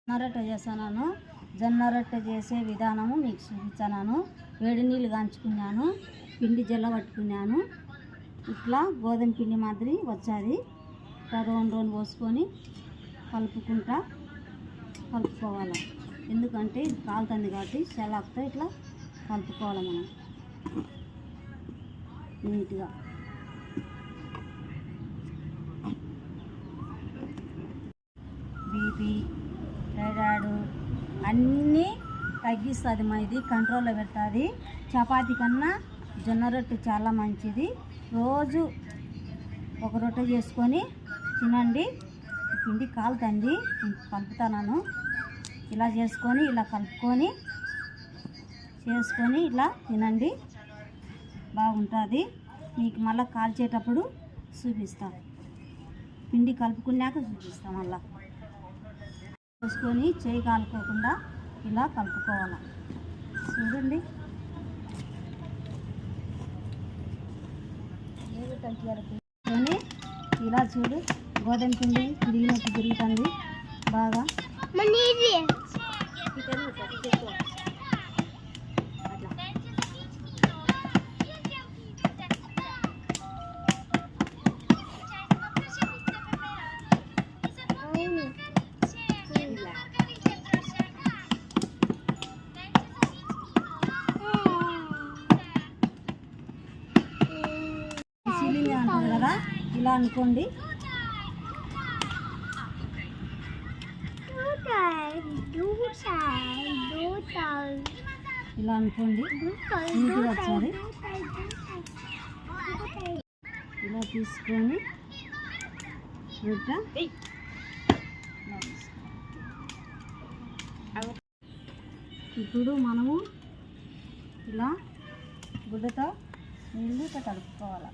జొన్న రొట్టె చేస్తున్నాను. జొన్న రొట్టె చేసే విధానము మీకు చూపించాను. వేడి నీళ్ళు కాంచుకున్నాను, పిండి జల్ల పట్టుకున్నాను. ఇట్లా గోధుమ పిండి మాదిరి వచ్చాది. ఇట్లా రౌండ్ పోసుకొని కలుపుకోవాలి. ఎందుకంటే ఇది కాలుతుంది కాబట్టి సెలాక్తో ఇట్లా కలుపుకోవాలి మనం నీట్గా. బీపీ థైరాయిడ్ అన్నీ తగ్గిస్తుంది. ఇది కంట్రోల్లో పెడుతుంది. చపాతీ కన్నా జొన్న రొట్టె చాలా మంచిది. రోజు ఒక రొట్టె చేసుకొని తినండి. పిండి కాలుతుంది, కలుపుతాను. ఇలా చేసుకొని ఇలా కలుపుకొని ఇలా తినండి, బాగుంటుంది. మీకు మళ్ళీ కాల్చేటప్పుడు చూపిస్తాను. పిండి కలుపుకున్నాక చూపిస్తాం. మళ్ళీ పోసుకొని చేయి కాలుకోకుండా ఇలా కలుపుకోవాలి. చూడండి, ఇలా చూడు, గోధుమ పిండి తిరిగినట్టు తిరుగుతుంది బాగా. సీలింగ్ అంటారు కదా, ఇలా అనుకోండి. ఇలా అనుకోండి, నీట్గా వచ్చాది. ఇలా తీసుకొని ఇప్పుడు మనము ఇలా గుడ్డతో నీళ్ళతో కలుపుకోవాలి.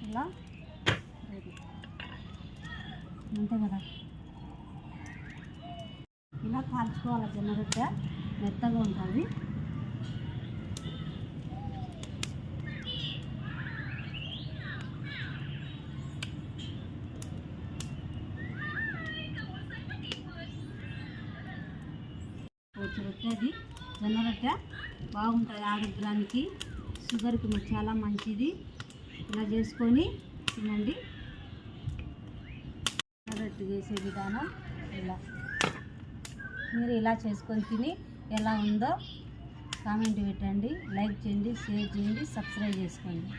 ఇలా అంతే కదా, ఇలా కాల్చుకోవాలి. జొన్న రొట్టె మెత్తగా ఉంటుంది. రొట్టె అది జొన్న రొట్టె బాగుంటుంది. ఆరోగ్యానికి, షుగర్కి చాలా మంచిది. ఇలా చేసుకొని తినండి. రొట్టె చేసే విధానం ఇలా. మీరు ఇలా చేసుకొని తిని ఎలా ఉందో కామెంట్ పెట్టండి, లైక్ చేయండి, షేర్ చేయండి, సబ్స్క్రైబ్ చేసుకోండి.